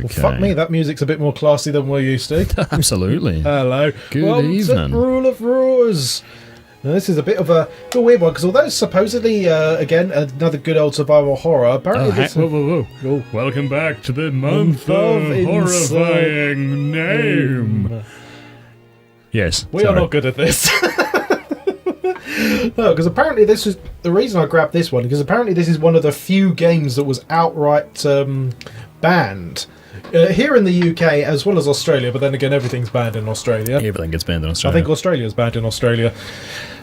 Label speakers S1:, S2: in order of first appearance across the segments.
S1: Well, fuck me, that music's a bit more classy than we're used to.
S2: Absolutely.
S1: Hello.
S2: Good
S1: Welcome
S2: evening.
S1: to Rule of Roars. Now, this is a bit of a weird one, because although supposedly, again, another good old survival horror, apparently
S2: whoa. Welcome back to the month of horrifying name. Yes.
S1: We are not good at this. No, because apparently this is the reason I grabbed this one, because apparently this is one of the few games that was outright banned here in the UK as well as Australia, but then again everything's banned in Australia.
S2: Everything gets banned in Australia.
S1: I think Australia's banned in Australia.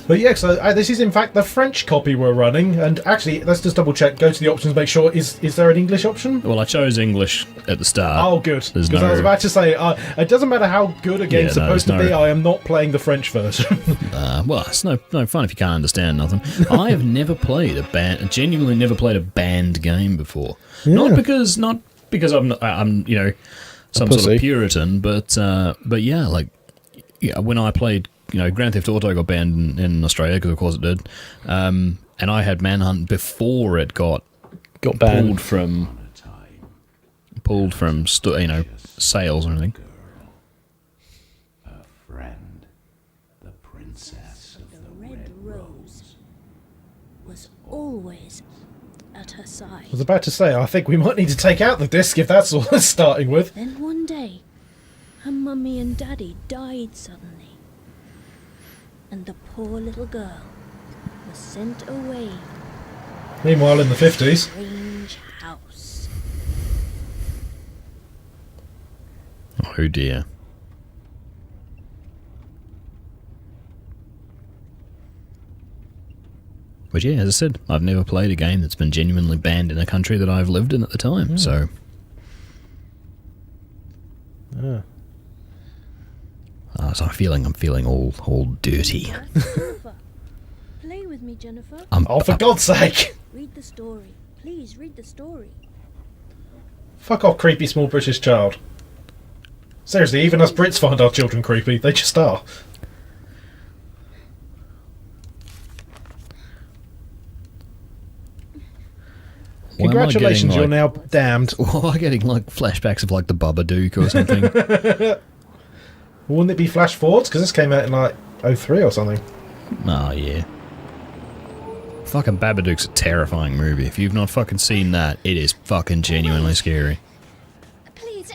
S1: But yeah, so this is in fact the French copy we're running, and actually let's just double check, go to the options, make sure, is there an English option?
S2: Well, I chose English at the start.
S1: Oh good, because I was about to say, it doesn't matter how good a game's supposed to be, I am not playing the French version.
S2: Well, it's no fun if you can't understand nothing. I have never played genuinely never played a banned game before.
S1: Yeah.
S2: Not because I'm some sort of Puritan, but yeah, when I played, Grand Theft Auto got banned in Australia, because of course it did, and I had Manhunt before it got banned, pulled from sales or anything.
S3: Her friend, the princess of the Red Rose, was always at her side.
S1: I was about to say, I think we might need to take out the disc if that's all it's starting with.
S4: Then one day, her mummy and daddy died suddenly, and the poor little girl was sent away
S1: Meanwhile, in the 50s.
S4: to a strange house.
S2: Oh dear. But yeah, as I said, I've never played a game that's been genuinely banned in a country that I've lived in at the time, so...
S1: Yeah.
S2: So I'm feeling all dirty.
S4: Jennifer, play with me, Jennifer.
S1: Oh, for God's sake!
S4: Read the story. Please read the story.
S1: Fuck off, creepy small British child. Seriously, even us Brits find our children creepy. They just are. Congratulations, you're now damned.
S2: Am I getting flashbacks of the Babadook or something?
S1: Wouldn't it be flash forwards? Because this came out in 03 or something.
S2: Oh yeah. Fucking Babadook's a terrifying movie. If you've not fucking seen that, it is fucking genuinely scary.
S4: Please.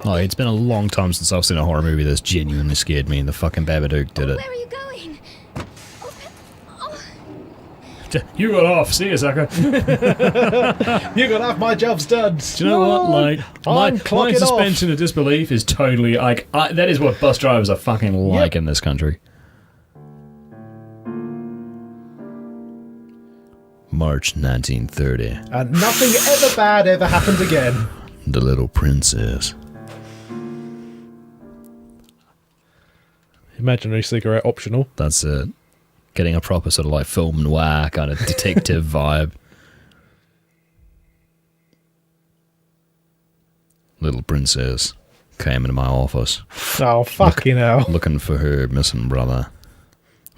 S2: Oh, it's been a long time since I've seen a horror movie that's genuinely scared me, and the fucking Babadook did it.
S4: Where are you going?
S2: You got off, see you, sucker.
S1: You got half my job's done.
S2: Do you know what? My suspension of disbelief is totally that is what bus drivers are fucking like in this country. March 1930.
S1: And nothing ever bad ever happened again.
S2: The little princess.
S1: Imaginary cigarette optional.
S2: That's it. Getting a proper sort of film noir kind of detective vibe. Little princess came into my office.
S1: Oh, fucking hell.
S2: Looking for her missing brother.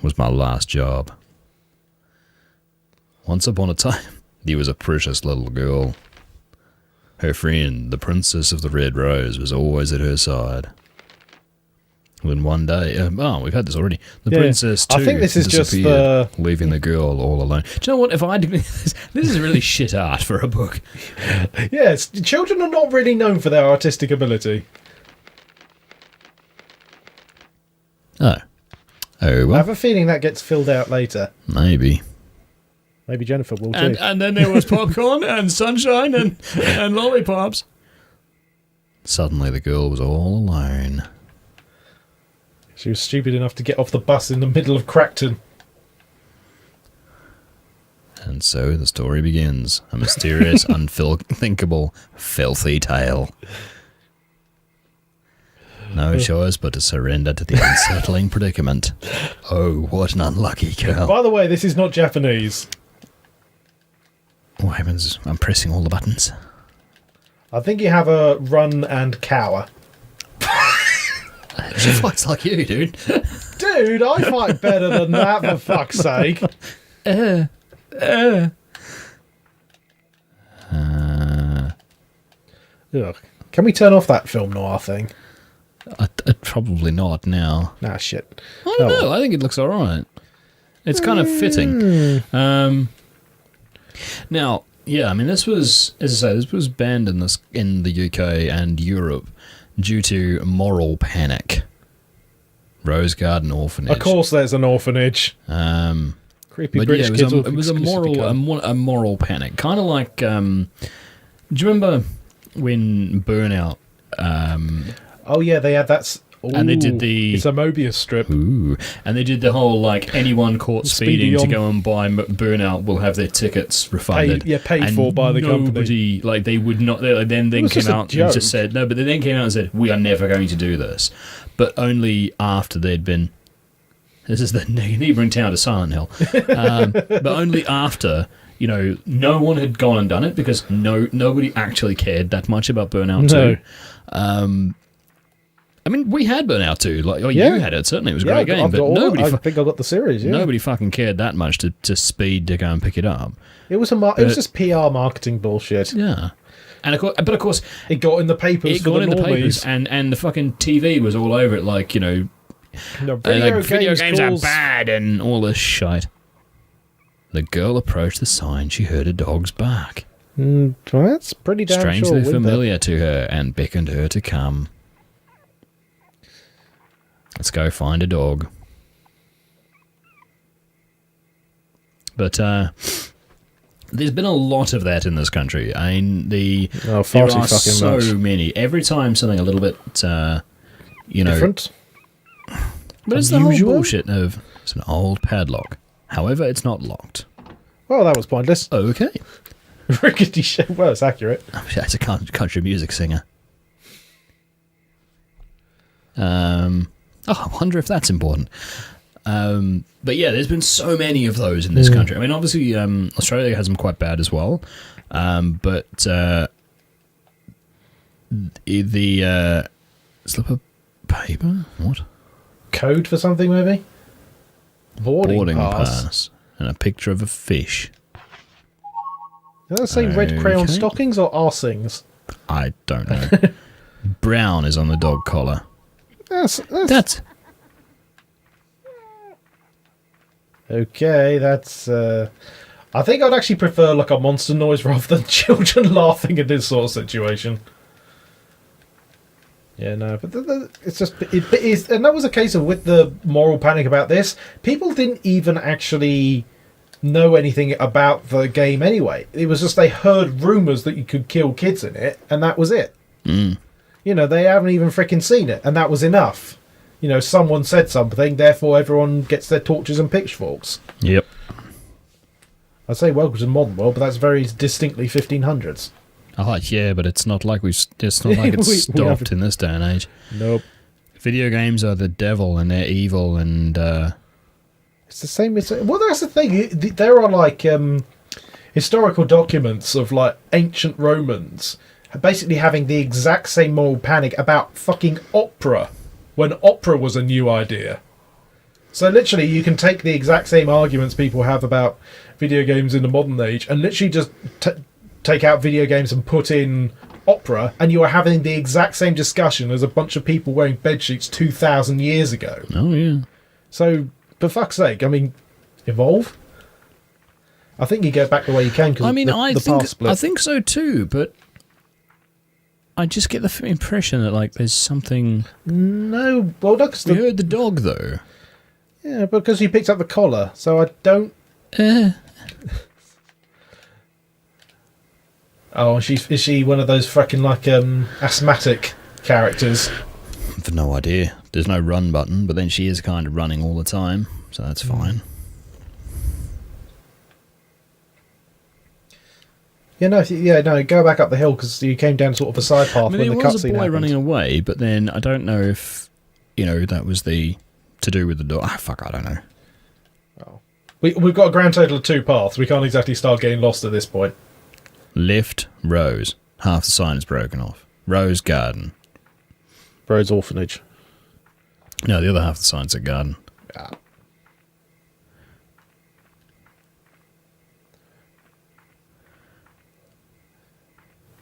S2: Was my last job. Once upon a time, there was a precious little girl. Her friend, the Princess of the Red Rose, was always at her side. Then one day, we've had this already. The princess too.
S1: I think this is just
S2: leaving the girl all alone. Do you know what? If I did this is really shit art for a book.
S1: Yes, children are not really known for their artistic ability.
S2: Oh, well.
S1: I have a feeling that gets filled out later.
S2: Maybe
S1: Jennifer will too.
S2: And then there was popcorn and sunshine and lollipops. Suddenly, the girl was all alone.
S1: She was stupid enough to get off the bus in the middle of Crackton.
S2: And so the story begins. A mysterious, unthinkable, filthy tale. No choice but to surrender to the unsettling predicament. Oh, what an unlucky girl.
S1: By the way, this is not Japanese.
S2: What happens? I'm pressing all the buttons.
S1: I think you have a run and cower.
S2: She fights like you, dude.
S1: Dude, I fight better than that, for fuck's sake. Ugh. Can we turn off that film noir thing?
S2: Probably not now.
S1: Nah, shit.
S2: I don't know. I think it looks all right. It's kind of fitting. Now, yeah, I mean, this was, as I say, this was banned in the UK and Europe due to moral panic. Rose Garden Orphanage.
S1: Of course, there's an orphanage. Creepy
S2: but
S1: British
S2: yeah,
S1: kids.
S2: it was a moral panic, kind of like. Do you remember when Burnout?
S1: Oh yeah, they had that.
S2: And they did
S1: It's a Mobius strip.
S2: Ooh. And they did the whole, like, anyone caught speeding to go and buy Burnout will have their tickets refunded.
S1: Paid for by the company.
S2: Nobody, like, they would not. They then came out and just said, no, but they then came out and said, we are never going to do this. But only after they'd been. This is the neighbouring town to Silent Hill. But only after. You know, no one had gone and done it because nobody actually cared that much about Burnout 2. I mean, we had Burnout 2. You had it, certainly. It was a great game. But nobody.
S1: I think I got the series, yeah.
S2: Nobody fucking cared that much to speed to go and pick it up.
S1: It was it was just PR marketing bullshit.
S2: Yeah. And of course...
S1: It got in the papers for the normies.
S2: And the fucking TV was all over it, like, you know... video games are bad and all this shite. The girl approached the sign. She heard a dog's bark.
S1: Well, that's pretty damn
S2: strangely familiar to her and beckoned her to come. Let's go find a dog. But there's been a lot of that in this country. I mean, there are so many. Every time something a little bit,
S1: different.
S2: But it's the whole bullshit of it's an old padlock. However, it's not locked.
S1: Well, that was pointless.
S2: Okay.
S1: Rickety shit. Well, it's accurate.
S2: Oh, yeah, it's a country music singer. I wonder if that's important. But yeah, there's been so many of those in this country. I mean, obviously, Australia has them quite bad as well. But the slip of paper? What?
S1: Code for something, maybe? Boarding pass.
S2: And a picture of a fish.
S1: Does that say red crayon stockings or arsings?
S2: I don't know. Brown is on the dog collar.
S1: That's okay. That's. I think I'd actually prefer like a monster noise rather than children laughing in this sort of situation. Yeah, no, but it's just it is, and that was a case of with the moral panic about this. People didn't even actually know anything about the game anyway. It was just they heard rumours that you could kill kids in it, and that was it. You know, they haven't even freaking seen it, and that was enough. You know, someone said something, therefore everyone gets their torches and pitchforks.
S2: Yep.
S1: I'd say welcome to the modern world, but that's very distinctly 1500s.
S2: Oh yeah, but it's not like it's stopped in this day and age.
S1: Nope.
S2: Video games are the devil and they're evil and
S1: it's the same. Well, that's the thing. There are like historical documents of like ancient Romans basically having the exact same moral panic about fucking opera when opera was a new idea. So literally, you can take the exact same arguments people have about video games in the modern age and literally just take out video games and put in opera, and you are having the exact same discussion as a bunch of people wearing bedsheets 2,000 years ago.
S2: Oh, yeah.
S1: So, for fuck's sake, I mean, evolve? I think you go back the way you came because the path split.
S2: I think so too, but I just get the impression that like there's something...
S1: No, well, no,
S2: we heard the dog, though.
S1: Yeah, because you picked up the collar, so I don't... Oh, is she one of those fucking like asthmatic characters?
S2: I've no idea. There's no run button, but then she is kind of running all the time, so that's fine.
S1: Yeah, no, go back up the hill because you came down sort of a side path when the cutscene happened.
S2: There was a boy running away, but then I don't know if that was to do with the dog. Ah, fuck, I don't know.
S1: Oh. We've got a grand total of 2 paths. We can't exactly start getting lost at this point.
S2: Left, Rose. Half the sign is broken off. Rose Garden.
S1: Rose Orphanage.
S2: No, the other half of the sign's a garden.
S1: Yeah.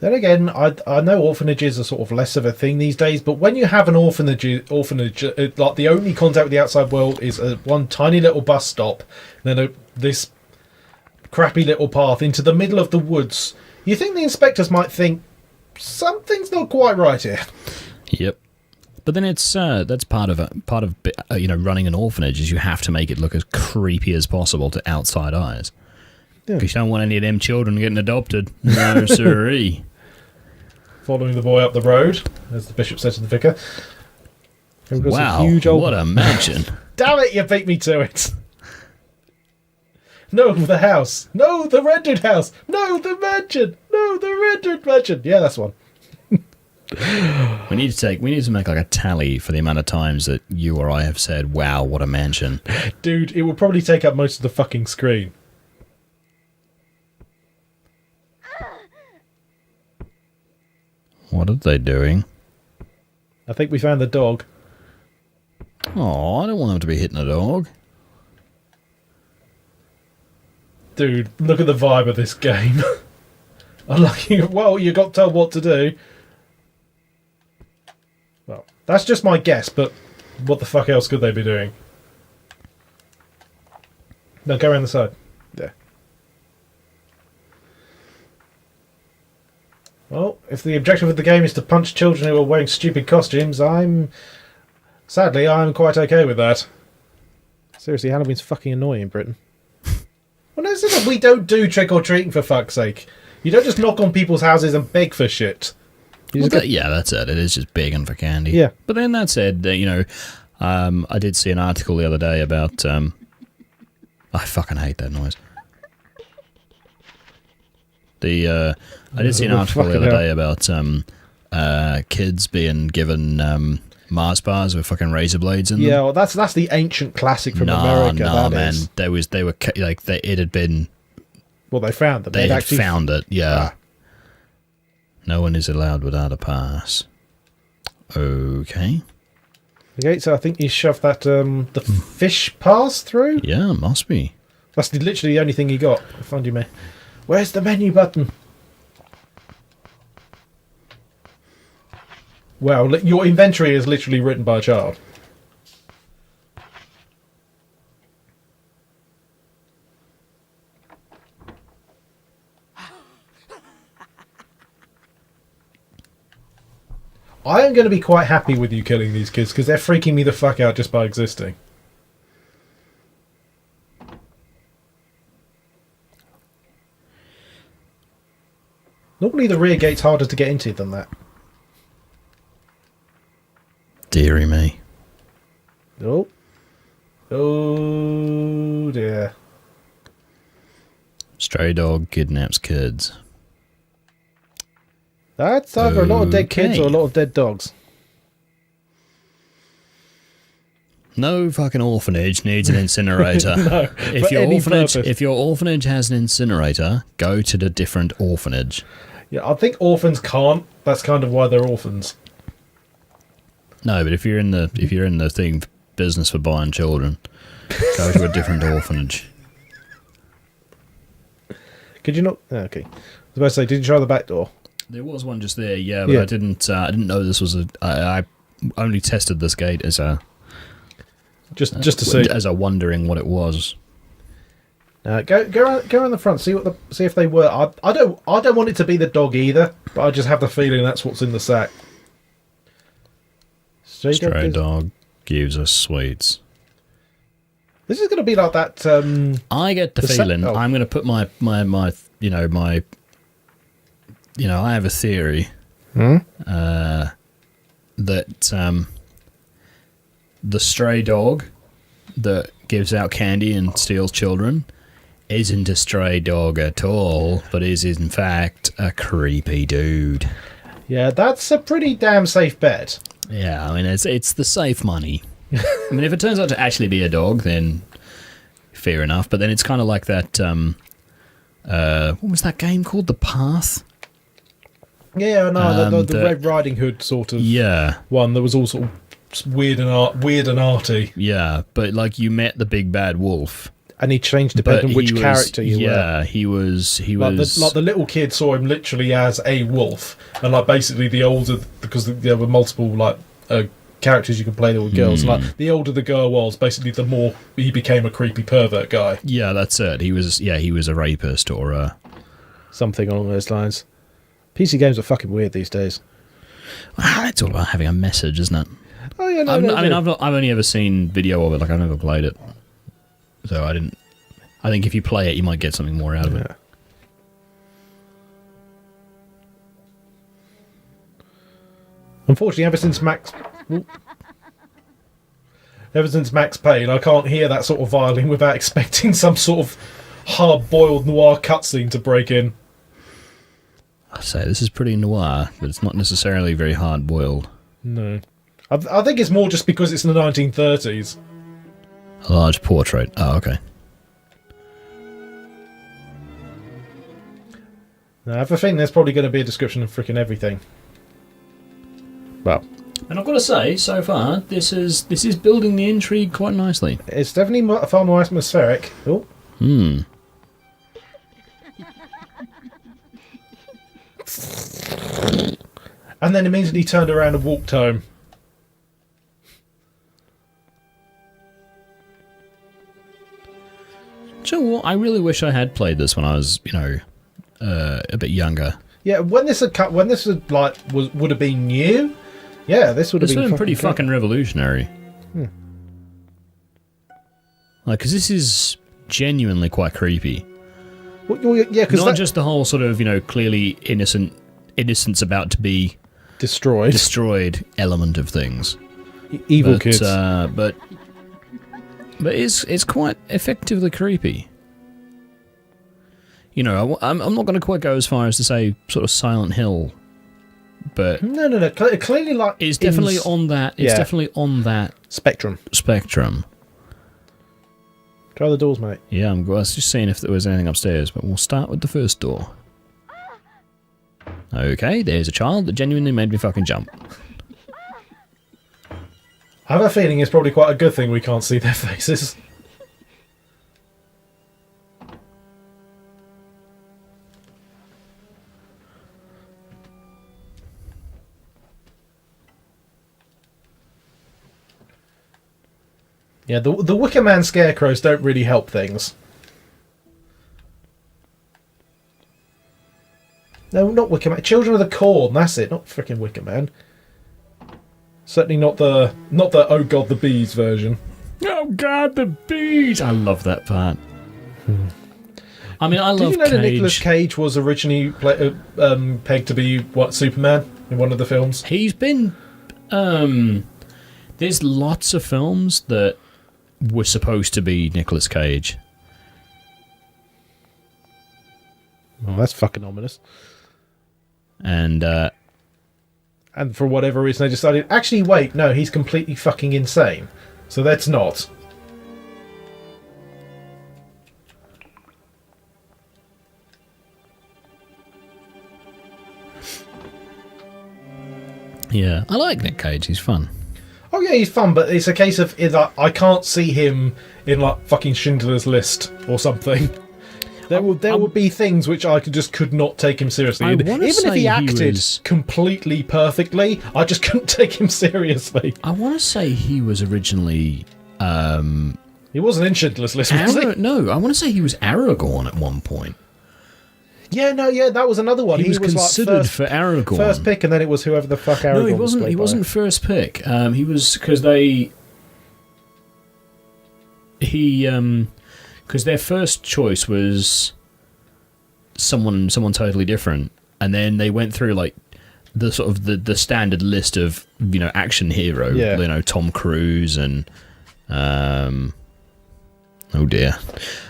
S1: Then again, I know orphanages are sort of less of a thing these days, but when you have an orphanage, like the only contact with the outside world is one tiny little bus stop, and then this crappy little path into the middle of the woods, you think the inspectors might think something's not quite right here.
S2: Yep. But then it's that's part of running an orphanage is you have to make it look as creepy as possible to outside eyes. Because you don't want any of them children getting adopted. No, sirree.
S1: Following the boy up the road, as the bishop said to the vicar.
S2: Wow, what a mansion.
S1: Damn it, you beat me to it. No, the house. No, the rented house. No, the mansion. No, the rented mansion. Yeah, that's one.
S2: We need to make like a tally for the amount of times that you or I have said, wow, what a mansion.
S1: Dude, it will probably take up most of the fucking screen.
S2: What are they doing?
S1: I think we found the dog.
S2: Oh, I don't want them to be hitting a dog.
S1: Dude, look at the vibe of this game. I'm like, well, you got told what to do. Well, that's just my guess, but what the fuck else could they be doing? No, go around the side. There. Well, if the objective of the game is to punch children who are wearing stupid costumes, sadly, I'm quite okay with that. Seriously, Halloween's fucking annoying in Britain. Well, no, it's not, we don't do trick-or-treating, for fuck's sake. You don't just knock on people's houses and beg for shit.
S2: Yeah, that's it. It is just begging for candy.
S1: Yeah.
S2: But then that said, I did see an article the other day about... I fucking hate that noise. I did see an article the other day about kids being given Mars bars with fucking razor blades in them.
S1: Yeah, well, that's the ancient classic from America.
S2: No, man. It had been...
S1: Well, they found them.
S2: They had found it, yeah. No one is allowed without a pass. Okay.
S1: Okay, so I think you shoved that the fish pass through?
S2: Yeah, must be.
S1: That's literally the only thing you got. I'll find you, where's the menu button? Well, your inventory is literally written by a child. I am going to be quite happy with you killing these kids because they're freaking me the fuck out just by existing. Normally the rear gate's harder to get into than that.
S2: Deary me.
S1: Oh. Oh dear.
S2: Stray dog kidnaps kids.
S1: That's either a lot of dead kids or a lot of dead dogs.
S2: No fucking orphanage needs an incinerator.
S1: No,
S2: if your orphanage has an incinerator, go to the different orphanage.
S1: Yeah, I think orphans can't. That's kind of why they're orphans.
S2: No, but if you're in the business for buying children, go to a different orphanage.
S1: Could you not? Okay. I was about to say, did you try the back door?
S2: There was one just there, yeah, but I didn't know this was I only tested this gate as a
S1: just to see,
S2: as a wondering what it was.
S1: Go around the front. See if they were. I don't want it to be the dog either, but I just have the feeling that's what's in the sack.
S2: Stray dog gives us sweets.
S1: This is going to be like that.
S2: I get the feeling I'm going to put my I have a theory that the stray dog that gives out candy and steals children isn't a stray dog at all, but is in fact a creepy dude.
S1: Yeah, that's a pretty damn safe bet.
S2: Yeah, I mean, it's the safe money. I mean, if it turns out to actually be a dog, then fair enough. But then it's kind of like that, what was that game called? The Path?
S1: Yeah, no, the Red Riding Hood sort of one that was all sort of weird and arty.
S2: Yeah, but like you met the big bad wolf.
S1: And he changed depending on which character you were.
S2: Yeah, he was.
S1: Like the little kid saw him literally as a wolf, and like basically the older, because there were multiple like characters you could play that were girls. Like the older the girl was, basically the more he became a creepy pervert guy.
S2: Yeah, that's it. He was a rapist or
S1: something along those lines. PC games are fucking weird these days.
S2: It's all about having a message, isn't it?
S1: Oh yeah,
S2: I've only ever seen video of it. Like I've never played it. So I didn't. I think if you play it, you might get something more out of it.
S1: Unfortunately, ever since Max Payne, I can't hear that sort of violin without expecting some sort of hard-boiled noir cutscene to break in.
S2: I say this is pretty noir, but it's not necessarily very hard-boiled.
S1: No, I think it's more just because it's in the 1930s.
S2: A large portrait. Oh, okay.
S1: Now, I have a feeling there's probably going to be a description of freaking everything. Well,
S2: and I've got to say, so far, this is building the intrigue quite nicely.
S1: It's definitely far more atmospheric. Oh.
S2: Hmm.
S1: And then immediately turned around and walked home.
S2: Do you know what? I really wish I had played this when I was, a bit younger.
S1: Yeah, when this would have been new. Yeah, this would have been
S2: pretty fucking revolutionary. Like, because this is genuinely quite creepy.
S1: Well, yeah, because
S2: not just the whole sort of clearly innocence about to be destroyed element of things.
S1: Evil kids,
S2: but it's quite effectively creepy. I'm not going to quite go as far as to say sort of Silent Hill, but
S1: no. Clearly, like
S2: it's definitely on that. It's definitely on that
S1: spectrum.
S2: Try
S1: the doors, mate.
S2: Yeah, I was just seeing if there was anything upstairs, but we'll start with the first door. Okay, there's a child that genuinely made me fucking jump.
S1: I have a feeling it's probably quite a good thing we can't see their faces. Yeah, the Wicker Man scarecrows don't really help things. No, not Wicker Man. Children of the Corn, that's it. Not freaking Wicker Man. Certainly not the oh god the bees version.
S2: Oh god the bees! I love that part. I mean, I love.
S1: Did you know
S2: Cage.
S1: that Nicolas Cage was originally pegged to be Superman in one of the films?
S2: He's been. There's lots of films that were supposed to be Nicolas Cage.
S1: Oh, that's fucking ominous.
S2: And
S1: for whatever reason, they decided, actually, wait, no, he's completely fucking insane. So that's not.
S2: Yeah, I like Nick Cage. He's fun.
S1: Oh yeah, he's fun, but it's a case of I can't see him in like fucking Schindler's List or something. There would be things which I could not take him seriously. Even if he acted completely perfectly, I just couldn't take him seriously.
S2: I want to say he was originally.
S1: He wasn't in Schindler's List, was he?
S2: No, I want to say he was Aragorn at one point.
S1: Yeah, that was another one.
S2: He was considered for Aragorn.
S1: First pick, and then it was whoever the fuck Aragorn was.
S2: No, he wasn't. He wasn't first pick. He was because because their first choice was someone totally different, and then they went through like the sort of the standard list of action hero. Yeah. Tom Cruise and oh dear.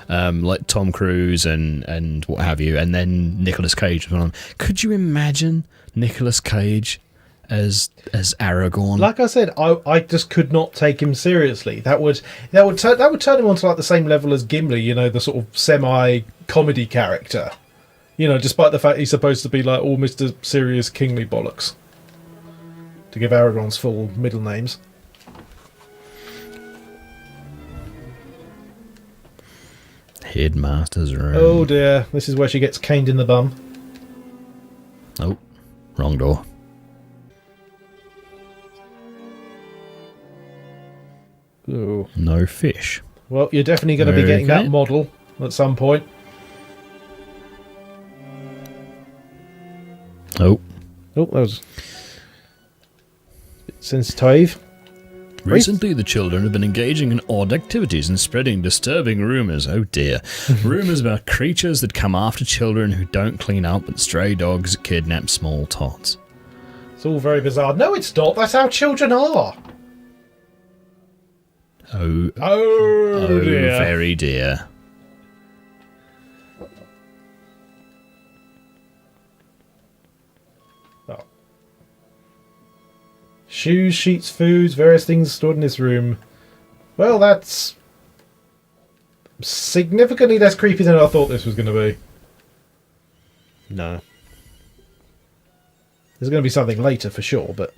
S2: Like Tom Cruise and what have you, and then Nicolas Cage was on. Could you imagine Nicolas Cage as Aragorn?
S1: Like I said, I just could not take him seriously. That would turn him onto like the same level as Gimli, the sort of semi-comedy character. Despite the fact he's supposed to be like all Mr. Serious Kingly bollocks. To give Aragorn's full middle names.
S2: Headmaster's room.
S1: Oh dear, this is where she gets caned in the bum.
S2: Oh, wrong door.
S1: Ooh.
S2: No fish.
S1: Well, you're definitely going to be getting
S2: Okay.
S1: that model at some point.
S2: Oh.
S1: Oh, that was a bit sensitive.
S2: Recently, the children have been engaging in odd activities and spreading disturbing rumours. Oh dear. Rumours about creatures that come after children who don't clean up and stray dogs that kidnap small tots.
S1: It's all very bizarre. No, it's not. That's how children are.
S2: Oh,
S1: Oh dear.
S2: very dear.
S1: Oh. Shoes, sheets, foods, various things stored in this room. Well, that's significantly less creepy than I thought this was going to be. No. There's going to be something later for sure, but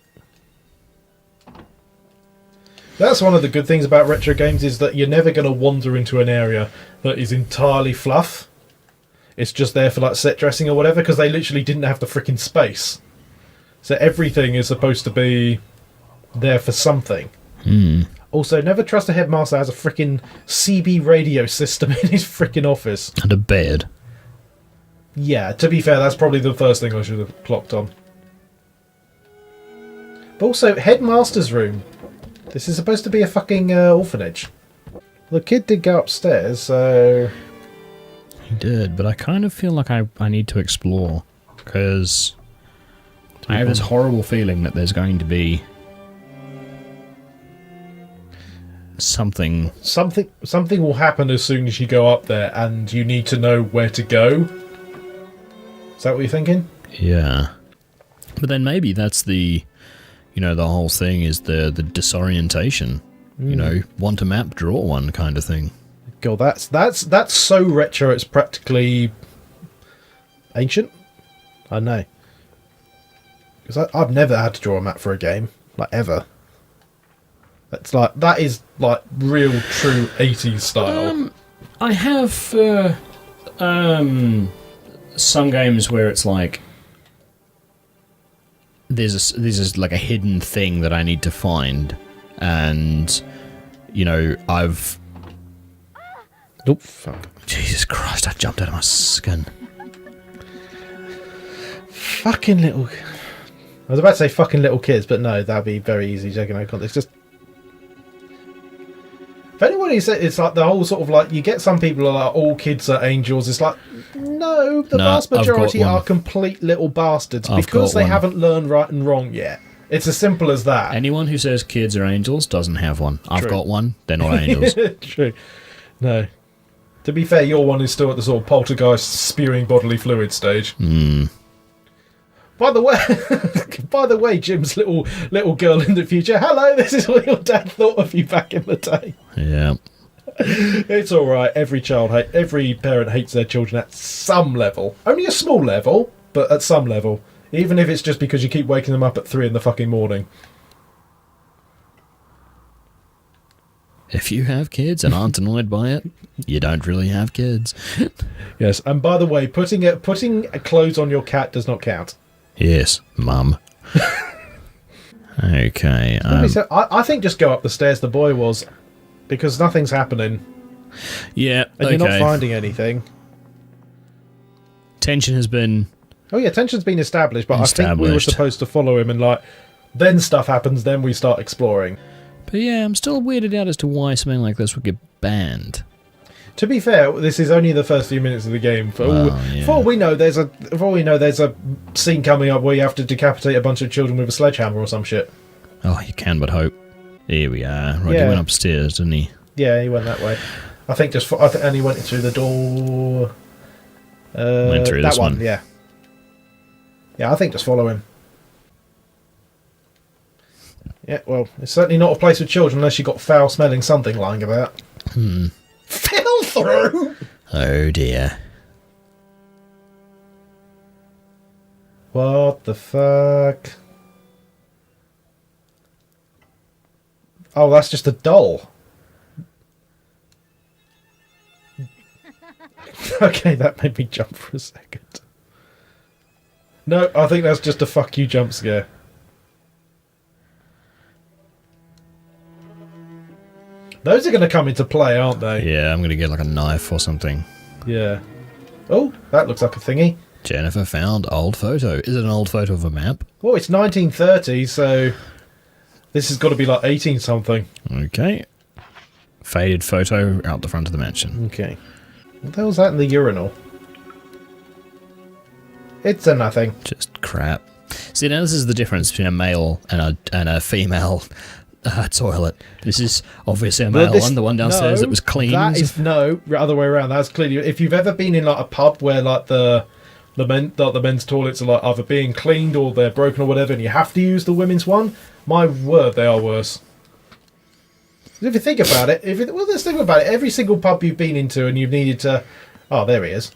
S1: that's one of the good things about retro games, is that you're never going to wander into an area that is entirely fluff. It's just there for like set dressing or whatever, because they literally didn't have the freaking space. So everything is supposed to be there for something. Also, never trust a headmaster has a freaking CB radio system in his freaking office.
S2: And a bed.
S1: Yeah, to be fair, that's probably the first thing I should have clocked on. But also, headmaster's room. This is supposed to be a fucking orphanage. The kid did go upstairs, so
S2: He did, but I kind of feel like I need to explore, because I have this horrible feeling that there's going to be something.
S1: Something will happen as soon as you go up there, and you need to know where to go. Is that what you're thinking?
S2: Yeah. But then maybe that's the, the whole thing is the disorientation. Want a map, draw one kind of thing.
S1: God, that's so retro. It's practically ancient. I know, because I've never had to draw a map for a game, like ever. That is like real true 80s style.
S2: I have some games where it's like there's like a hidden thing that I need to find, and I've.
S1: Oh fuck!
S2: Jesus Christ! I jumped out of my skin.
S1: Fucking little. I was about to say fucking little kids, but no, that'd be very easy taking out context. Just if anybody said it's like the whole sort of like you get some people are like all kids are angels. It's like no, the vast majority are complete little bastards because they haven't learned right and wrong yet. It's as simple as that.
S2: Anyone who says kids are angels doesn't have one. I've got one. They're not angels.
S1: True. No. To be fair, your one is still at the sort of poltergeist spewing bodily fluid stage. By the way, Jim's little girl in the future. Hello, this is what your dad thought of you back in the day.
S2: Yeah.
S1: It's all right. Every parent hates their children at some level. Only a small level, but at some level. Even if it's just because you keep waking them up at 3 in the fucking morning.
S2: If you have kids and aren't annoyed by it, you don't really have kids.
S1: Yes, and by the way, putting clothes on your cat does not count.
S2: Yes, Mum. Okay.
S1: I think just go up the stairs the boy was, because nothing's happening.
S2: Yeah,
S1: and you're not finding anything.
S2: Tension has been...
S1: Oh yeah, tension's been established, but I think we were supposed to follow him and then stuff happens, then we start exploring.
S2: But yeah, I'm still weirded out as to why something like this would get banned.
S1: To be fair, this is only the first few minutes of the game. For all we know, there's a scene coming up where you have to decapitate a bunch of children with a sledgehammer or some shit.
S2: Oh, you can but hope. Here we are. Right, he went upstairs, didn't he?
S1: Yeah, he went that way. I think and he went through the door.
S2: Went through
S1: that
S2: this one.
S1: Yeah. Yeah, I think just follow him. Yeah, well, it's certainly not a place for children unless you've got foul-smelling something lying about. Fell through!
S2: Oh dear.
S1: What the fuck? Oh, that's just a doll. Okay, that made me jump for a second. No, I think that's just a fuck you jump scare. Those are going to come into play, aren't they?
S2: Yeah, I'm going to get like a knife or something.
S1: Yeah. Oh, that looks like a thingy.
S2: Jennifer found old photo. Is it an old photo of a map?
S1: Well, it's 1930, so this has got to be like 18 something.
S2: Okay. Faded photo out the front of the mansion.
S1: Okay. What the hell's that in the urinal? It's a nothing.
S2: Just crap. See, now this is the difference between a male and a female toilet. This is obviously a male one. The one downstairs that was clean.
S1: That is no, other way around. That's clearly. If you've ever been in like a pub where like the men's toilets are like either being cleaned or they're broken or whatever, and you have to use the women's one, my word, they are worse. If you think about it, let's think about it. Every single pub you've been into and you've needed to, oh, there he is.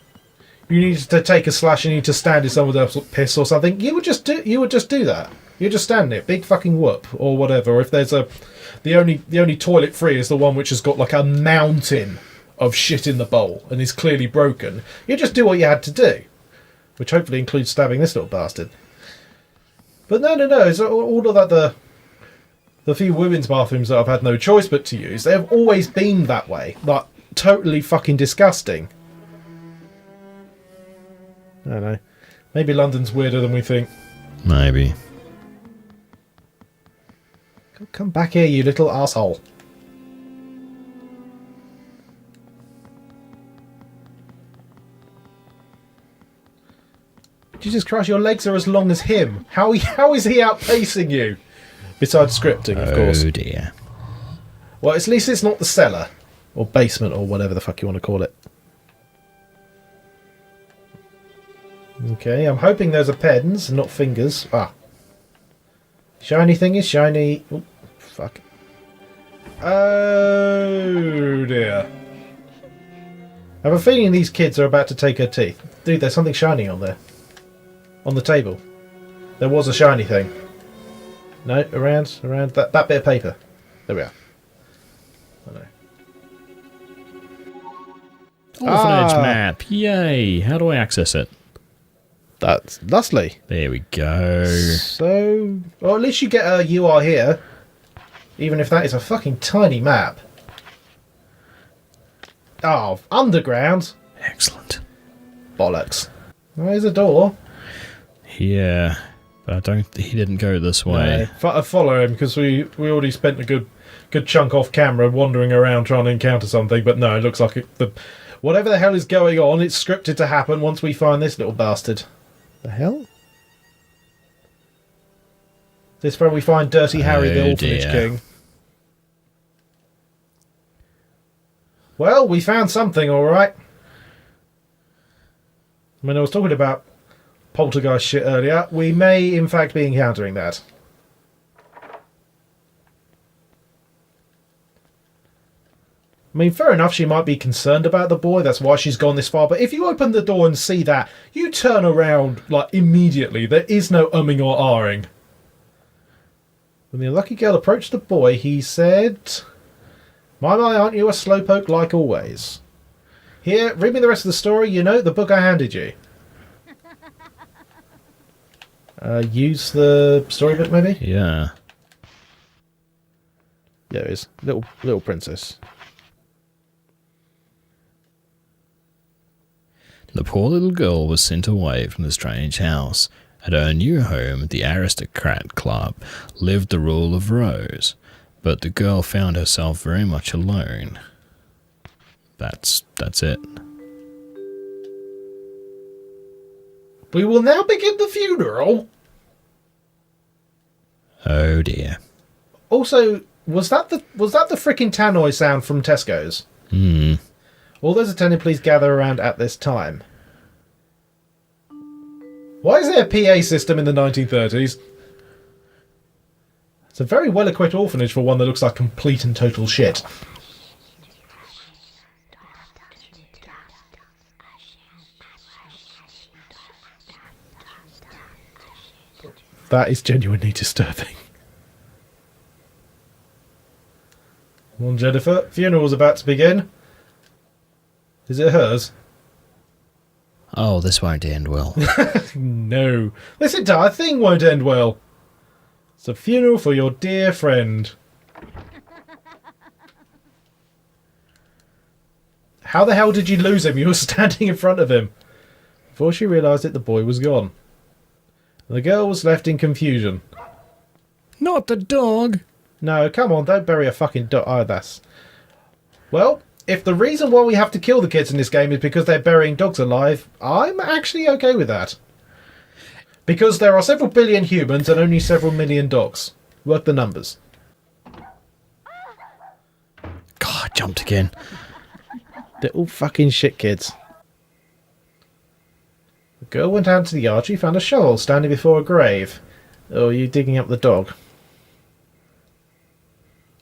S1: You needed to take a slash and you need to stand in someone else's piss or something. You would just do that. You just stand there, big fucking whoop or whatever. Or if there's the only toilet free is the one which has got like a mountain of shit in the bowl and is clearly broken. You just do what you had to do, which hopefully includes stabbing this little bastard. But no. It's all of that. The few women's bathrooms that I've had no choice but to use, they have always been that way. Like, totally fucking disgusting. I don't know. Maybe London's weirder than we think.
S2: Maybe.
S1: Come back here, you little asshole. Jesus Christ, your legs are as long as him. How is he outpacing you? Besides scripting, of course.
S2: Oh dear.
S1: Well, at least it's not the cellar. Or basement, or whatever the fuck you want to call it. Okay, I'm hoping those are pens, not fingers. Ah. Shiny thing is shiny. Oh, fuck. Oh, dear. I have a feeling these kids are about to take her teeth. Dude, there's something shiny on there. On the table. There was a shiny thing. No, around that bit of paper. There we are. I know.
S2: Orphanage map. Yay. How do I access it?
S1: That's lovely.
S2: There we go.
S1: So, well, at least you get a "you are here," even if that is a fucking tiny map. Oh, underground.
S2: Excellent.
S1: Bollocks. There's a door.
S2: Yeah, but he didn't go this way.
S1: No, I follow him because we already spent a good chunk off camera wandering around trying to encounter something. But no, it looks like whatever the hell is going on, it's scripted to happen once we find this little bastard. The hell? This where we find Dirty Harry, the Orphanage King. Well, we found something, all right. I mean, I was talking about poltergeist shit earlier. We may, in fact, be encountering that. I mean, fair enough, she might be concerned about the boy, that's why she's gone this far, but if you open the door and see that, you turn around, like, immediately. There is no umming or ahhing. When the unlucky girl approached the boy, he said, My, aren't you a slowpoke like always? Here, read me the rest of the story, you know, the book I handed you. Use the storybook, maybe?
S2: Yeah.
S1: Yeah, it is. Little princess.
S2: The poor little girl was sent away from the strange house. At her new home, the Aristocrat Club, lived the rule of Rose, but the girl found herself very much alone. That's it.
S1: We will now begin the funeral.
S2: Oh dear.
S1: Also, was that the frickin' tannoy sound from Tesco's?
S2: Hmm.
S1: All those attending, please gather around at this time. Why is there a PA system in the 1930s? It's a very well-equipped orphanage for one that looks like complete and total shit. That is genuinely disturbing. Come on, Jennifer. Funeral's about to begin. Is it hers?
S2: Oh, this won't end well.
S1: No. This entire thing won't end well. It's a funeral for your dear friend. How the hell did you lose him? You were standing in front of him. Before she realised it, the boy was gone. The girl was left in confusion.
S2: Not the dog!
S1: No, come on, don't bury a fucking dog. Oh, that's... Well, if the reason why we have to kill the kids in this game is because they're burying dogs alive, I'm actually okay with that. Because there are several billion humans and only several million dogs. Work the numbers.
S2: God, I jumped again.
S1: They're all fucking shit kids. The girl went out to the yard. She found a shovel standing before a grave. Oh, are you digging up the dog?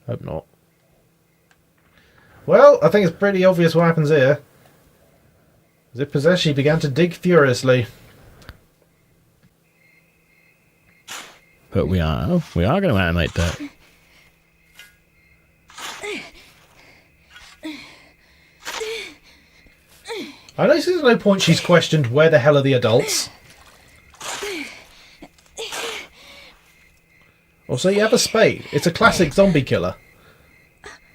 S1: Hope not. Well, I think it's pretty obvious what happens here. As if possessed, she began to dig furiously.
S2: But we are going to animate that.
S1: I notice there's no point she's questioned where the hell are the adults. Also, you have a spade. It's a classic zombie killer.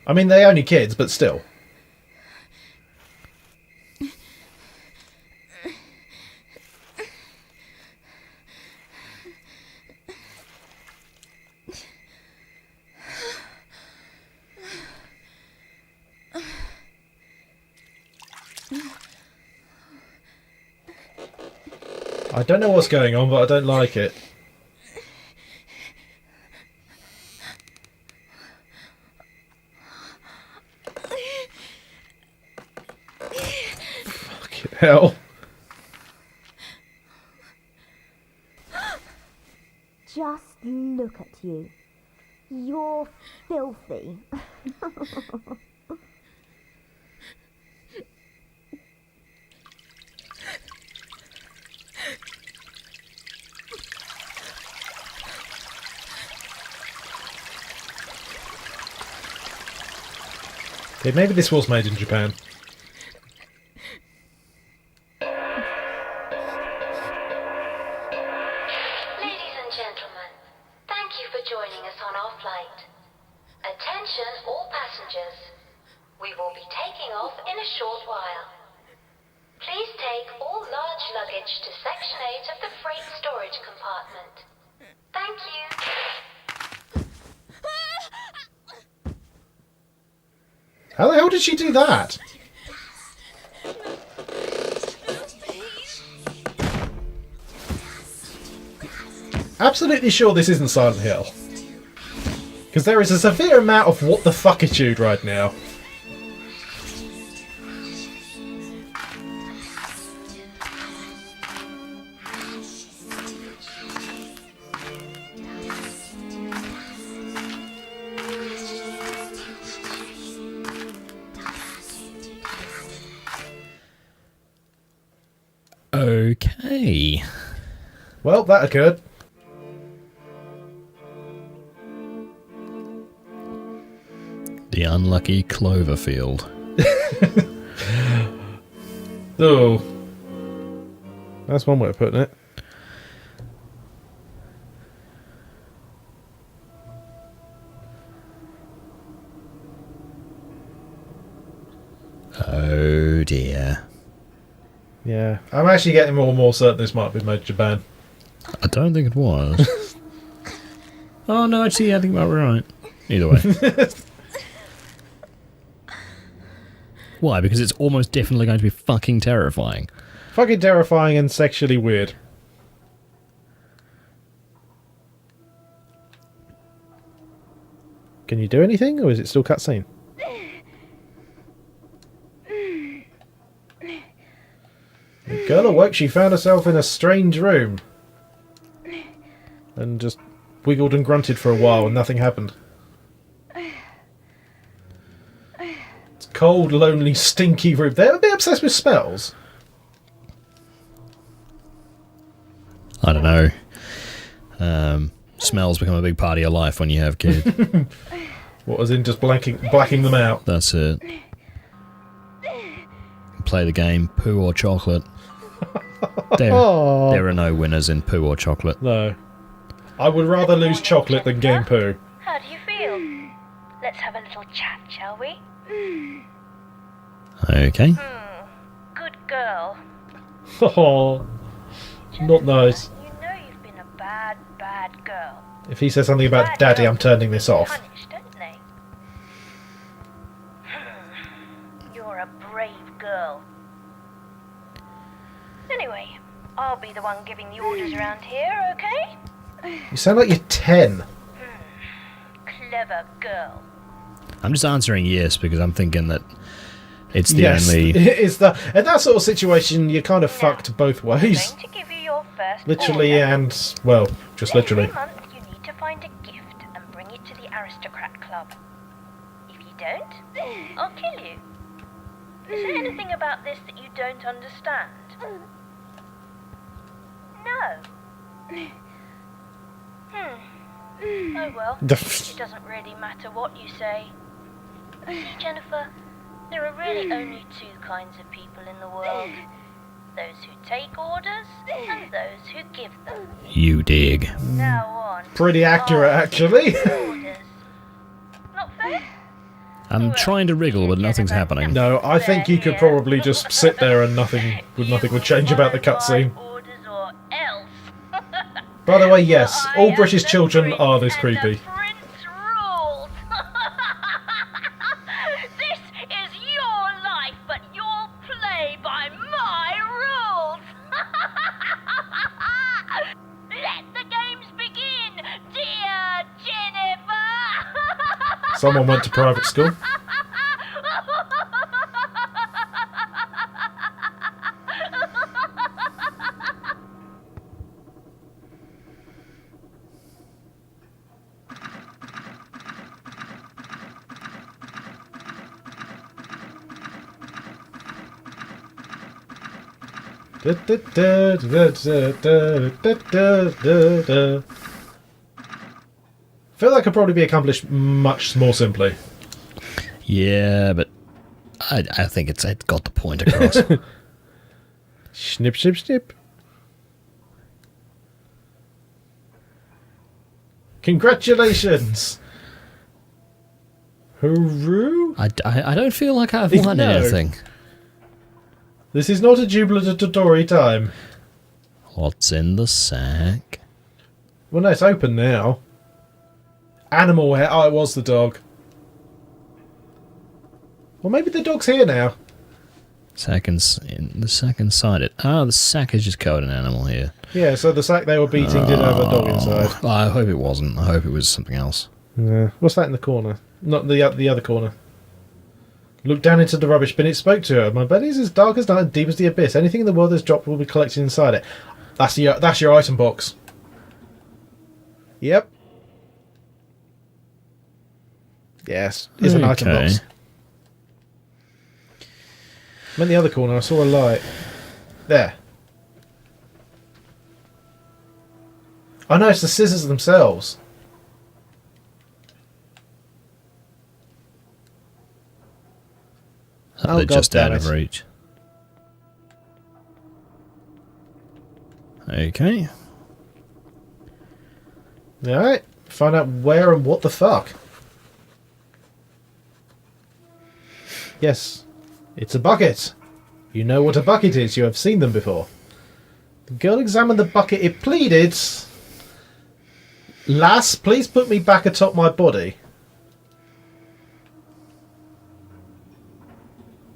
S1: I mean, they're only kids, but still. I don't know what's going on, but I don't like it. Fucking hell.
S5: Just look at you. You're filthy.
S1: Okay, maybe this was made in Japan.
S6: Ladies and gentlemen, thank you for joining us on our flight. Attention all passengers. We will be taking off in a short while. Please take all large luggage to Section 8 of the freight storage compartment. Thank you.
S1: How the hell did she do that? Absolutely sure this isn't Silent Hill. Because there is a severe amount of what the fuckitude right now.
S2: Okay.
S1: Well, that occurred.
S2: The unlucky Cloverfield.
S1: Oh. That's one way of putting it.
S2: Oh dear.
S1: Yeah. I'm actually getting more and more certain this might be made in Japan.
S2: I don't think it was. Oh no, actually, I think about right. Either way. Why? Because it's almost definitely going to be fucking terrifying.
S1: Fucking terrifying and sexually weird. Can you do anything, or is it still cutscene? The girl awoke. She found herself in a strange room. And just wiggled and grunted for a while and nothing happened. It's cold, lonely, stinky room. They're a bit obsessed with smells.
S2: I don't know. Smells become a big part of your life when you have kids.
S1: What, as in just blacking them out?
S2: That's it. Play the game, poo or chocolate. There are no winners in poo or chocolate.
S1: No. I would rather lose chocolate than game poo.
S6: How do you feel? Let's have a little chat, shall we?
S2: Okay.
S6: Good girl.
S1: Oh, not nice.
S6: You know you've been a bad, bad girl.
S1: If he says something about Daddy, I'm turning this off.
S6: Punished, don't they? You're a brave girl. Anyway, I'll be the one giving the orders around here, okay?
S1: You sound like you're 10.
S6: Clever girl.
S2: I'm just answering yes because I'm thinking that it's the
S1: Yes,
S2: only...
S1: it's the in that sort of situation you're kind of fucked both
S6: I'm
S1: ways.
S6: going to give you your first
S1: Literally
S6: order.
S1: and, well, just literally.
S6: Every month you need to find a gift and bring it to the Aristocrat Club. If you don't, I'll kill you. Is there anything about this that you don't understand? No. Oh well, it doesn't really matter what you say. See, Jennifer, there are really only two kinds of people in the world. Those who take orders and those who give them.
S2: You dig.
S6: Now on.
S1: Pretty accurate, actually.
S6: Orders. Not fair?
S2: I'm trying to wriggle, but nothing's happening.
S1: No, I think you could probably just sit there and nothing would change about the cutscene.
S6: Orders or else.
S1: By the way, yes, all British children are this
S6: And
S1: creepy.
S6: the Prince rules. This is your life, but you'll play by my rules. Let the games begin, dear Jennifer.
S1: Someone went to private school. I feel like could probably be accomplished much more simply.
S2: Yeah, but I think it's got the point across.
S1: Snip, snip, snip. Congratulations! Hooroo!
S2: I don't feel like I've won
S1: No.
S2: anything.
S1: This is not a jubilatory time.
S2: What's in the sack?
S1: Well, no, it's open now. Animal hair. Oh, it was the dog. Well, maybe the dog's here now.
S2: The sack inside it. Ah, the sack is just covered in animal hair.
S1: Yeah, so the sack they were beating did have a dog inside.
S2: Oh, I hope it wasn't. I hope it was something else.
S1: Yeah. What's that in the corner? Not the other corner. Look down into the rubbish bin. It spoke to her. My belly is as dark as night and deep as the abyss. Anything in the world that's dropped will be collected inside it. That's your item box. Yep. Yes, it's an item
S2: Okay.
S1: box. I'm in the other corner. I saw a light. There. Oh no, it's the scissors themselves. Oh,
S2: They're
S1: God
S2: just out
S1: damn
S2: of
S1: it.
S2: reach. Okay.
S1: Alright. Find out where and what the fuck. Yes. It's a bucket. You know what a bucket is. You have seen them before. The girl examined the bucket. It pleaded, "Lass, please put me back atop my body."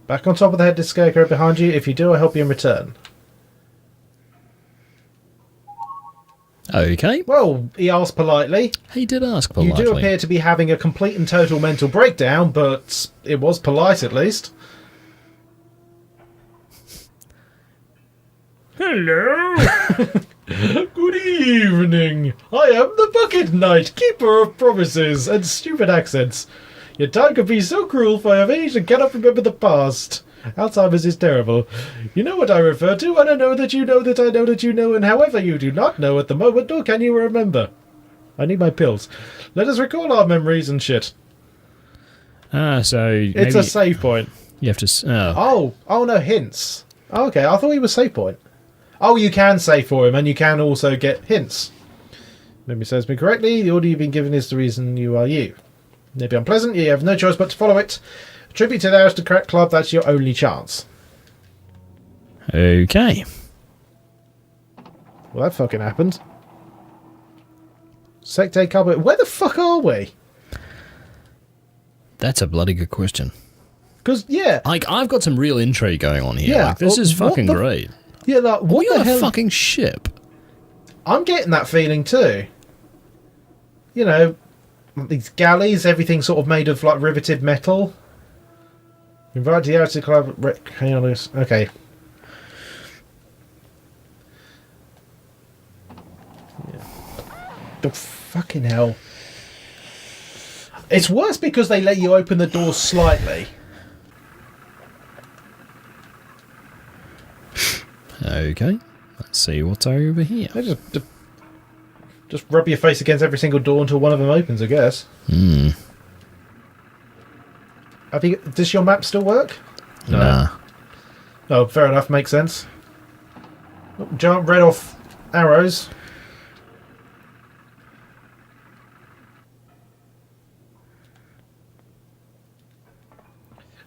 S1: Back on top of the headless scarecrow behind you. If you do, I'll help you in return.
S2: Okay.
S1: Well, he asked politely.
S2: He did ask politely.
S1: You do appear to be having a complete and total mental breakdown, but it was polite at least. Hello! Good evening! I am the Bucket Knight, keeper of promises and stupid accents. Your time could be so cruel, for I have aged and cannot remember the past. Alzheimer's is terrible. You know what I refer to, and I know that you know that I know that you know, and however you do not know at the moment, nor can you remember. I need my pills. Let us recall our memories and shit.
S2: Ah, so
S1: It's
S2: maybe
S1: a save point.
S2: you have to.
S1: Oh no, hints. Oh, okay, I thought he was save point. Oh, you can say for him, and you can also get hints. Memory serves me correctly. The order you've been given is the reason you are you. Maybe unpleasant. You have no choice but to follow it. Tribute to the aristocrat club. That's your only chance.
S2: Okay.
S1: Well, that fucking happened. Secte cupboard. Where the fuck are we?
S2: That's a bloody good question.
S1: Because, yeah.
S2: Like, I've got some real intrigue going on here.
S1: Yeah.
S2: Like, this is fucking great.
S1: Yeah, like, what
S2: Are
S1: the
S2: you
S1: hell?
S2: on a fucking ship?
S1: I'm getting that feeling too. You know, these galleys, everything sort of made of like riveted metal. Invite the outer club. Okay. Yeah. The fucking hell. It's worse because they let you open the door slightly.
S2: Okay. Let's see what's over here.
S1: They just rub your face against every single door until one of them opens, I guess.
S2: Hmm.
S1: Does your map still work? No.
S2: Nah.
S1: Oh, fair enough. Makes sense. Oh, giant red off arrows.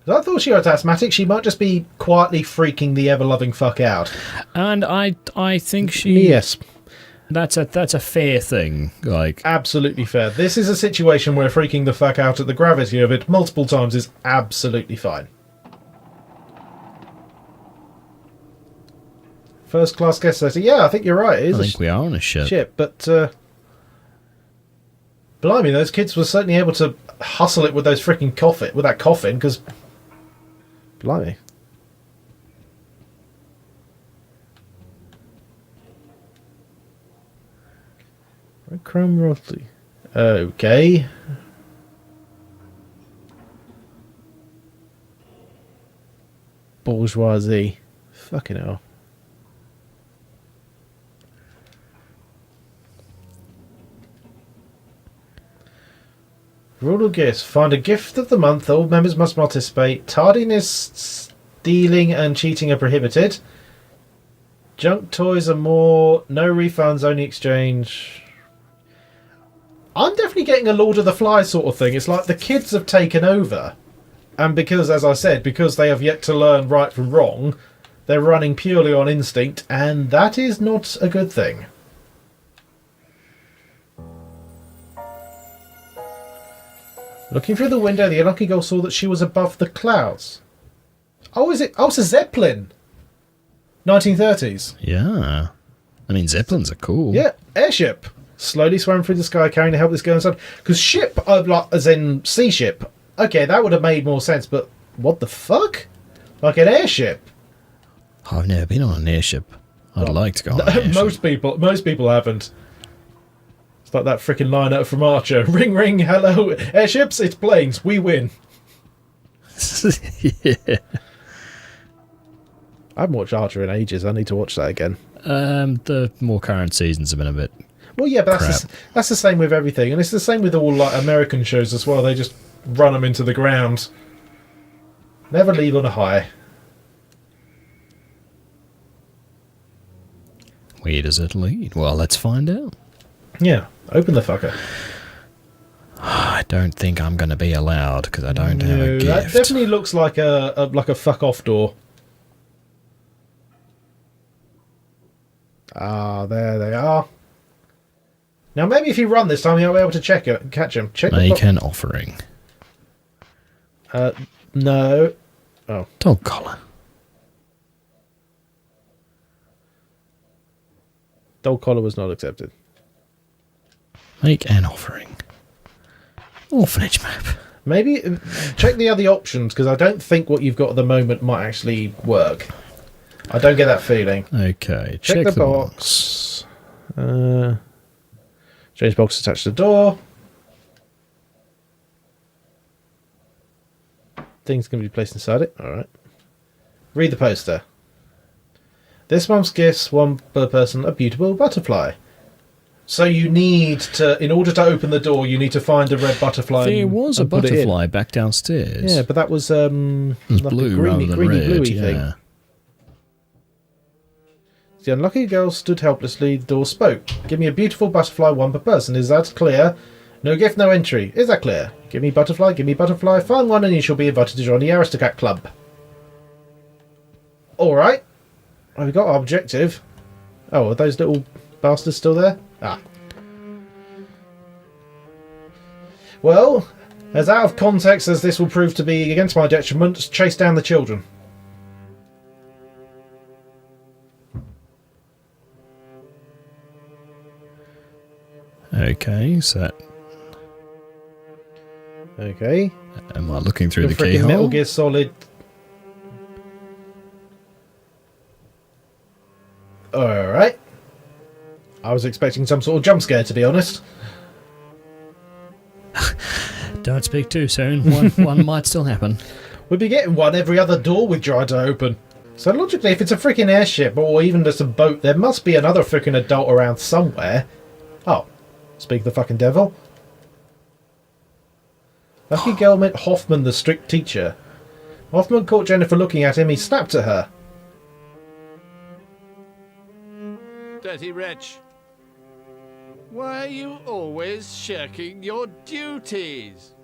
S1: I thought she was asthmatic. She might just be quietly freaking the ever-loving fuck out.
S2: And I think she...
S1: Yes.
S2: That's a fair thing. Like,
S1: Absolutely fair. This is a situation where freaking the fuck out at the gravity of it multiple times is absolutely fine. First class guest letter. Yeah, I think you're right. It is
S2: I think we are on a ship.
S1: but blimey, those kids were certainly able to hustle it with those freaking coffin, because blimey. Red Chrome Rothly. Okay. Bourgeoisie. Fucking hell. Rule of gifts. Find a gift of the month. All members must participate. Tardiness, stealing and cheating are prohibited. Junk toys are more. No refunds, only exchange. I'm definitely getting a Lord of the Flies sort of thing. It's like the kids have taken over. And because, as I said, because they have yet to learn right from wrong, they're running purely on instinct, and that is not a good thing. Looking through the window, the unlucky girl saw that she was above the clouds. Oh, is it? Oh, it's a Zeppelin. 1930s.
S2: Yeah. I mean, Zeppelins are cool.
S1: Yeah, airship. Slowly swam through the sky, carrying the helpless girl inside. Because ship, like, as in sea ship. Okay, that would have made more sense, but what the fuck? Like an airship?
S2: Oh, I've never been on an airship. I'd like to go on an airship.
S1: Most people haven't. It's like that freaking line out from Archer. Ring, ring, hello, airships, it's planes, we win.
S2: Yeah.
S1: I haven't watched Archer in ages, I need to watch that again.
S2: The more current seasons have been a bit...
S1: Well, yeah, but that's the same with everything, and it's the same with all like American shows as well. They just run them into the ground. Never leave on a high.
S2: Where does it lead? Well, let's find out.
S1: Yeah, open the fucker.
S2: I don't think I'm going to be allowed because I don't have a gift.
S1: That definitely looks like a fuck off door. Ah, there they are. Now, maybe if you run this time, you'll be able to catch him.
S2: Make an offering.
S1: No. Oh.
S2: Dog collar.
S1: Dog collar was not accepted.
S2: Make an offering. Orphanage map.
S1: Maybe check the other options, because I don't think what you've got at the moment might actually work. I don't get that feeling.
S2: Okay,
S1: Check the box. Change box attached to the door. Things can be placed inside it. Alright. Read the poster. This month's gifts, one per person, a beautiful butterfly. So you need to, in order to open the door, you need to find a red butterfly.
S2: There was a
S1: and put it in.
S2: butterfly back downstairs.
S1: Yeah, but that was
S2: It was
S1: like
S2: blue
S1: a
S2: rather than
S1: greeny
S2: red.
S1: bluey
S2: Yeah.
S1: thing. The unlucky girl stood helplessly. The door spoke. Give me a beautiful butterfly, one per person. Is that clear? No gift, no entry. Is that clear? Give me butterfly, give me butterfly. Find one and you shall be invited to join the Aristocrat Club. Alright. We've got our objective. Oh, are those little bastards still there? Ah. Well, as out of context as this will prove to be against my detriment, chase down the children.
S2: Okay, so...
S1: Okay.
S2: Am I looking through the
S1: freaking
S2: keyhole?
S1: Metal Gear Solid. Alright. I was expecting some sort of jump scare, to be honest.
S2: Don't speak too soon. One might still happen.
S1: We'd be getting one every other door we tried to open. So logically, if it's a freaking airship or even just a boat, there must be another freaking adult around somewhere. Oh. Speak of the fucking devil. Lucky girl met Hoffman, the strict teacher. Hoffman caught Jennifer looking at him. He snapped at her.
S7: Dirty wretch. Why are you always shirking your duties?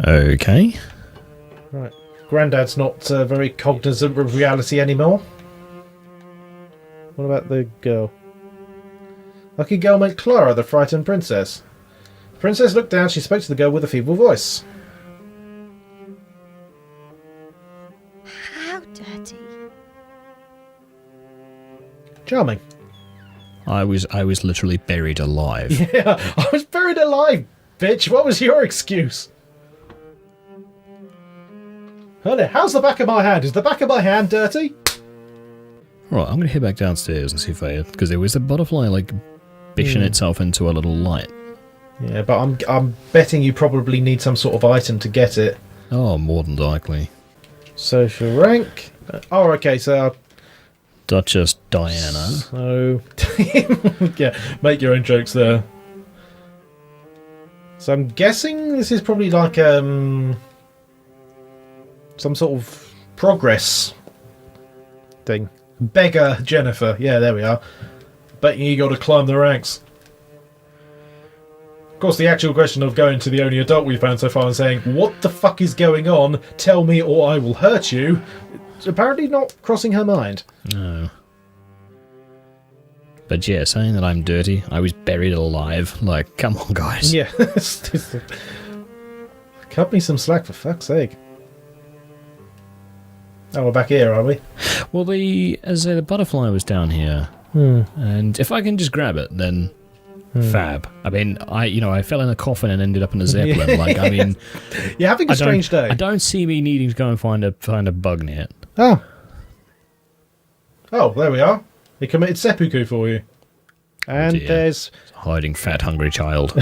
S2: Okay.
S1: Right. Grandad's not very cognizant of reality anymore. What about the girl? Lucky girl met Clara, the frightened princess. The princess looked down. She spoke to the girl with a feeble voice.
S4: How dirty?
S1: Charming.
S2: I was literally buried alive.
S1: Yeah, I was buried alive, bitch. What was your excuse? Honey, how's the back of my hand? Is the back of my hand dirty?
S2: Right, I'm going to head back downstairs and see if I... Because there was a butterfly, like, bishing itself into a little light.
S1: Yeah, but I'm betting you probably need some sort of item to get it.
S2: Oh, more than likely.
S1: Social rank. Oh, okay, so...
S2: Duchess Diana.
S1: So... yeah, make your own jokes there. So I'm guessing this is probably like, some sort of progress thing. Beggar Jennifer. Yeah, there we are. Bet you got to climb the ranks. Of course, the actual question of going to the only adult we've found so far and saying, what the fuck is going on? Tell me or I will hurt you. It's apparently not crossing her mind.
S2: No. But yeah, saying that I'm dirty, I was buried alive. Like, come on, guys.
S1: Yeah. Cut me some slack, for fuck's sake. Oh, we're back here, are we?
S2: Well, as I say, the butterfly was down here. And if I can just grab it, then fab. I mean, I fell in a coffin and ended up in a zeppelin. Like, I mean,
S1: you're having a strange day.
S2: I don't see me needing to go and find a bug net.
S1: Oh, there we are. He committed seppuku for you. And there's
S2: a hiding fat, hungry child.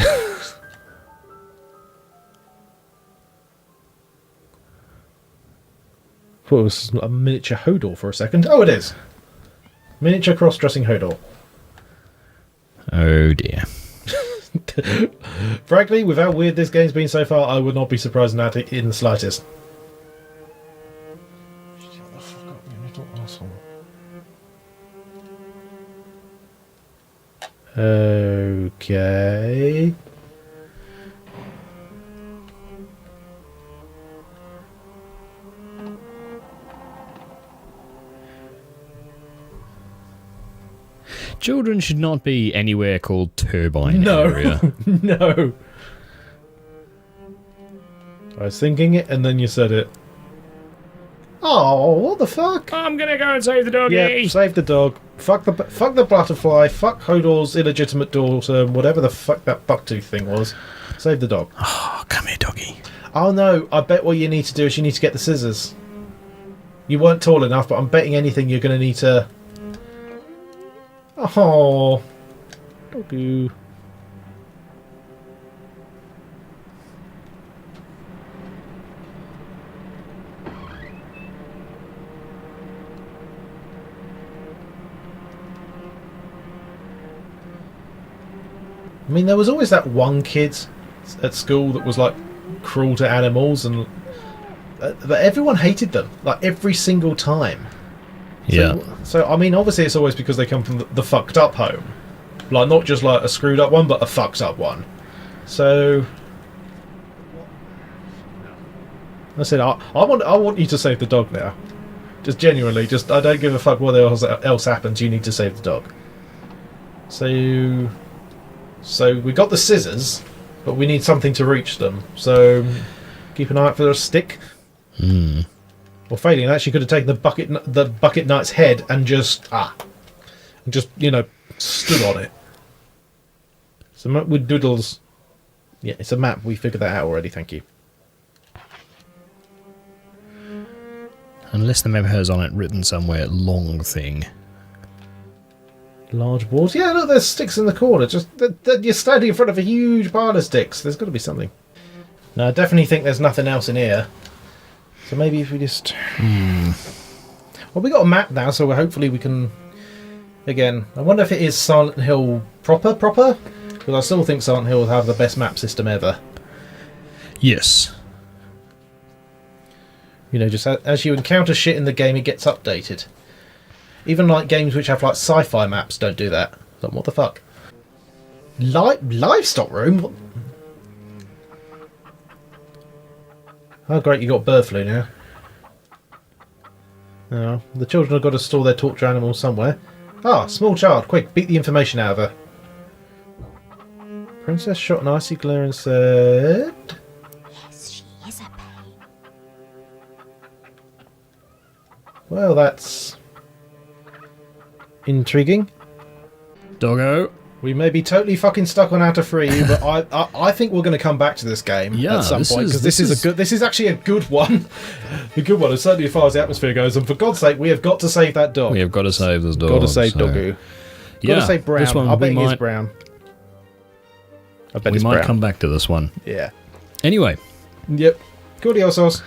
S1: thought it was a miniature Hodor for a second. Oh, it is. Miniature cross-dressing Hodor.
S2: Oh dear.
S1: Frankly, with how weird this game's been so far, I would not be surprised at it in the slightest. Shut the fuck up, you little asshole. Okay.
S2: Children should not be anywhere called Turbine area.
S1: No. I was thinking it, and then you said it. Oh, what the fuck?
S2: I'm gonna go and save the doggy.
S1: Yeah, save the dog. Fuck the butterfly. Fuck Hodor's illegitimate daughter. Whatever the fuck that bucktooth thing was. Save the dog.
S2: Oh, come here, doggy.
S1: Oh no! I bet what you need to do is you need to get the scissors. You weren't tall enough, but I'm betting anything you're going to need to. Oh, doggy. I mean, there was always that one kid at school that was like cruel to animals, and but everyone hated them, like every single time.
S2: Yeah.
S1: So I mean, obviously it's always because they come from the fucked up home, like not just like a screwed up one, but a fucked up one. So I said, I want you to save the dog now. Just genuinely, I don't give a fuck what else happens. You need to save the dog. So we got the scissors, but we need something to reach them. So keep an eye out for a stick. Well, failing that, she could have taken the bucket knight's head and just stood on it. So with doodles, yeah, it's a map. We figured that out already. Thank you.
S2: Unless the map has on it written somewhere, long thing.
S1: Large balls. Yeah, look, there's sticks in the corner. Just you're standing in front of a huge pile of sticks. There's got to be something. No, I definitely think there's nothing else in here. So maybe if we just... Well, we got a map now, so hopefully we can... Again, I wonder if it is Silent Hill proper? Because I still think Silent Hill will have the best map system ever.
S2: Yes.
S1: You know, just as you encounter shit in the game, it gets updated. Even like games which have like sci-fi maps don't do that. Like, what the fuck? Livestock room? Oh great, you got bird flu now. Oh, the children have got to store their torture animals somewhere. Ah, small child, quick, beat the information out of her. Princess shot an icy glare and said...
S5: Yes, she is a pain.
S1: Well, that's... intriguing.
S2: Doggo.
S1: We may be totally fucking stuck on how to free you, but I think we're going to come back to this game at some point, because this is actually a good one. A good one, certainly as far as the atmosphere goes. And for God's sake, we have got to save that dog.
S2: We have got to save this dog.
S1: Got to save Doggo. Got to save Brown.
S2: This one
S1: I bet he is
S2: might,
S1: Brown. I bet
S2: we
S1: it's
S2: might
S1: Brown.
S2: come back to this one.
S1: Yeah.
S2: Anyway.
S1: Yep. Cordial sauce.